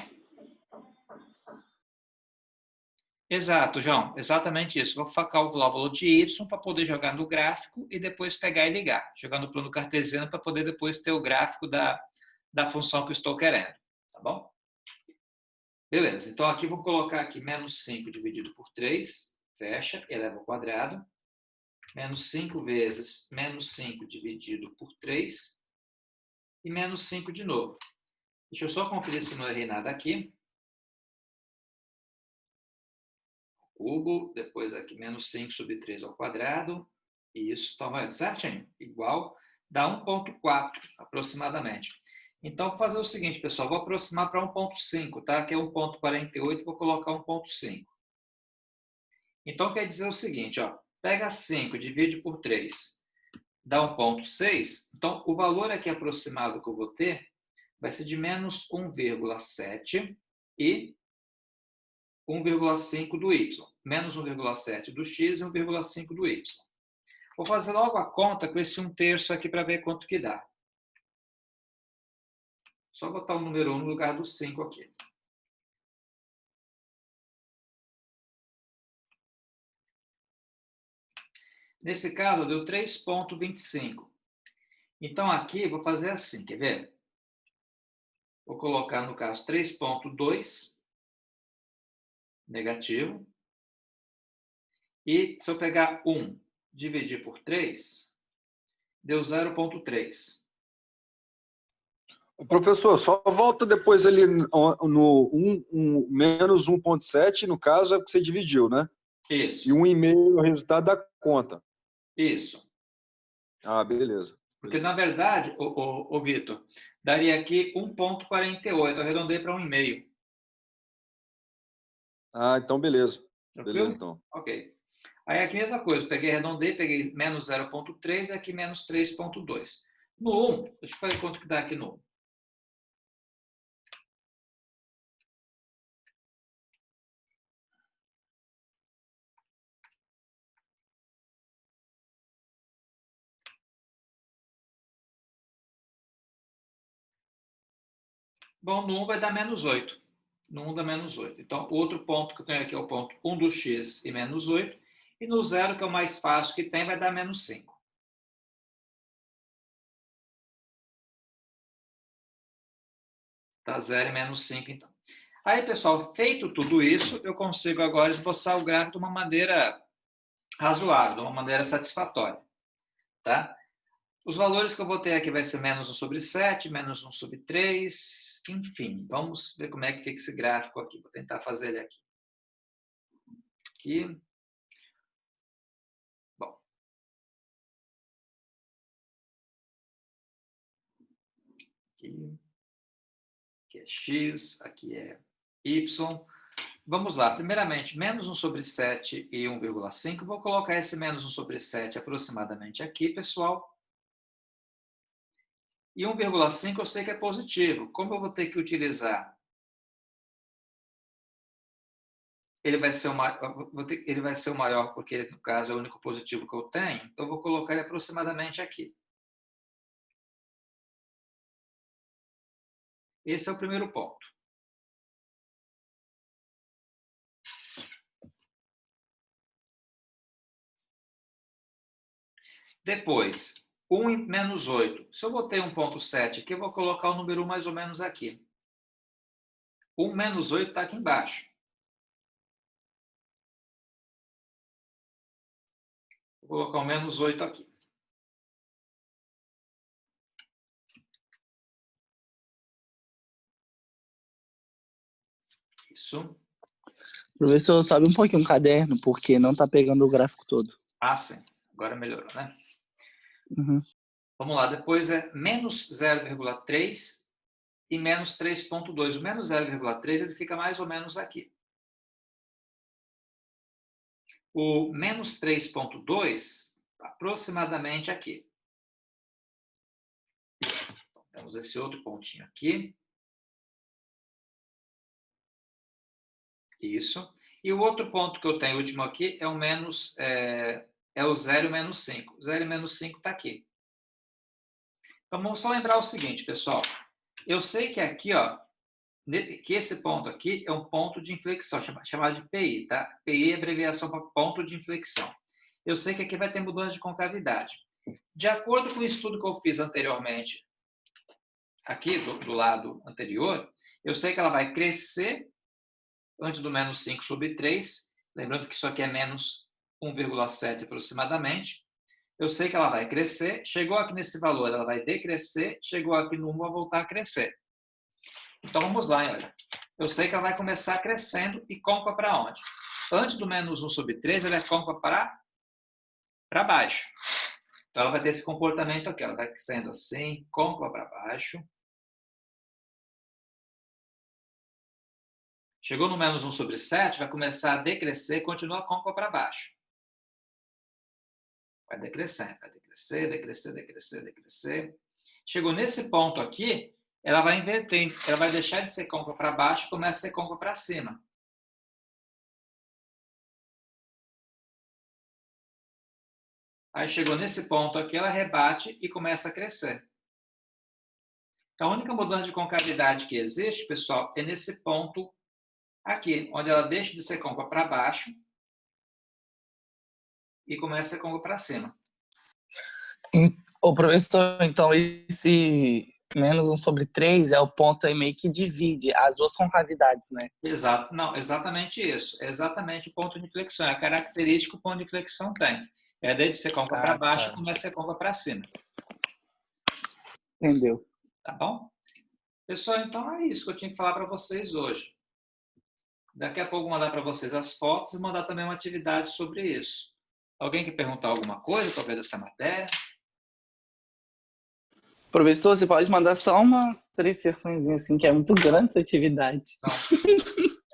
Exato, João. Exatamente isso. Vou calcular o valor de y para poder jogar no gráfico e depois pegar e ligar. Jogar no plano cartesiano para poder depois ter o gráfico da função que eu estou querendo. Tá bom? Beleza. Então, aqui vou colocar aqui menos 5 dividido por 3. Fecha, eleva ao quadrado. Menos 5 vezes menos 5 dividido por 3. E menos 5 de novo. Deixa eu só conferir se não errei nada aqui. Cubo, depois aqui menos 5 sobre 3 ao quadrado. Isso, está certinho. Igual, dá 1,4 aproximadamente. Então, vou fazer o seguinte, pessoal. Vou aproximar para 1,5, tá? Aqui é 1,48, vou colocar 1,5. Então, quer dizer o seguinte, ó. Pega 5, divide por 3, dá 1,6. Então, o valor aqui aproximado que eu vou ter vai ser de menos 1,7 e 1,5 do y. Menos 1,7 do x e 1,5 do y. Vou fazer logo a conta com esse 1/3 aqui para ver quanto que dá. Só botar o número 1 no lugar do 5 aqui. Nesse caso, deu 3,25. Então, aqui, vou fazer assim, quer ver? Vou colocar, no caso, 3,2 negativo. E se eu pegar 1 dividir por 3, deu 0,3. Professor, só volta depois ali no menos 1,7, no caso, é o que você dividiu, né? Isso. E 1,5 é o resultado da conta. Isso. Ah, beleza. Porque, na verdade, o Vitor, daria aqui 1,48. Eu arredondei para 1,5. Ah, então beleza. Tranquilo? Beleza, então. Ok. Aí aqui a mesma coisa. Peguei, arredondei, peguei menos 0,3 e aqui menos 3,2. No 1, deixa eu ver quanto que dá aqui no 1. Bom, no 1 vai dar menos 8. No 1 dá menos 8. Então, o outro ponto que eu tenho aqui é o ponto 1 do x e menos 8. E no 0, que é o mais fácil que tem, vai dar menos 5. Tá 0 e menos 5, então. Aí, pessoal, feito tudo isso, eu consigo agora esboçar o gráfico de uma maneira razoável, de uma maneira satisfatória. Tá? Os valores que eu vou ter aqui vai ser menos 1 sobre 7, menos 1 sobre 3, enfim. Vamos ver como é que fica esse gráfico aqui. Vou tentar fazer ele aqui. Aqui. Bom. Aqui é x, aqui é y. Vamos lá. Primeiramente, menos 1 sobre 7 e 1,5. Vou colocar esse menos 1 sobre 7 aproximadamente aqui, pessoal. E 1,5 eu sei que é positivo. Como eu vou ter que utilizar? Ele vai ser o maior porque, no caso, é o único positivo que eu tenho. Então, eu vou colocar ele aproximadamente aqui. Esse é o primeiro ponto. Depois, 1 e menos 8. Se eu botei 1,7 aqui, eu vou colocar o número 1 mais ou menos aqui. 1 menos 8 está aqui embaixo. Vou colocar o menos 8 aqui. Isso. Professor, sobe um pouquinho o caderno, porque não está pegando o gráfico todo. Ah, sim. Agora melhorou, né? Uhum. Vamos lá. Depois é menos 0,3 e menos 3,2. O menos 0,3 ele fica mais ou menos aqui. O menos 3,2 aproximadamente aqui. Então, temos esse outro pontinho aqui. Isso. E o outro ponto que eu tenho, último aqui, é o menos, o 0 e menos 5. 0 e menos 5 está aqui. Então, vamos só lembrar o seguinte, pessoal. Eu sei que aqui, ó, que esse ponto aqui é um ponto de inflexão, chamado de PI, tá? PI é abreviação para ponto de inflexão. Eu sei que aqui vai ter mudança de concavidade. De acordo com o estudo que eu fiz anteriormente, aqui do lado anterior, eu sei que ela vai crescer antes do menos 5 sobre 3, lembrando que isso aqui é menos 1,7 aproximadamente. Eu sei que ela vai crescer, chegou aqui nesse valor, ela vai decrescer, chegou aqui no 1, vai voltar a crescer. Então, vamos lá, olha. Eu sei que ela vai começar crescendo e côncava para onde? Antes do menos 1 sobre 3, ela é côncava para baixo. Então, ela vai ter esse comportamento aqui. Ela vai crescendo assim, côncava para baixo. Chegou no menos 1 sobre 7, vai começar a decrescer e continua côncava para baixo. Vai decrescendo, vai decrescer, decrescer, decrescer, decrescer. Chegou nesse ponto aqui, ela vai inverter, ela vai deixar de ser côncava para baixo e começa a ser côncava para cima. Aí chegou nesse ponto aqui, ela rebate e começa a crescer. Então, a única mudança de concavidade que existe, pessoal, é nesse ponto aqui, onde ela deixa de ser côncava para baixo e começa a ser côncava para cima. Ô, professor, então esse menos 1 sobre 3 é o ponto aí meio que divide as duas concavidades, né? Exato, não, exatamente isso. É exatamente o ponto de inflexão. É a característica que o ponto de inflexão tem. É desde ser côncava para baixo e começa a ser côncava para cima. Entendeu? Tá bom? Pessoal, então é isso que eu tinha que falar para vocês hoje. Daqui a pouco eu vou mandar para vocês as fotos e mandar também uma atividade sobre isso. Alguém quer perguntar alguma coisa, talvez, dessa matéria? Professor, você pode mandar só umas 3 sessões assim, que é muito grande essa atividade.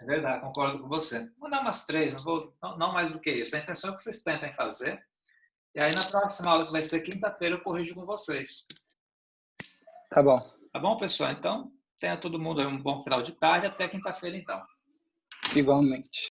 É verdade, concordo com você. Vou mandar umas 3, não mais do que isso. A intenção é que vocês tentem fazer. E aí, na próxima aula, que vai ser quinta-feira, eu corrijo com vocês. Tá bom. Tá bom, pessoal? Então, tenha todo mundo aí um bom final de tarde. Até quinta-feira, então. Igualmente.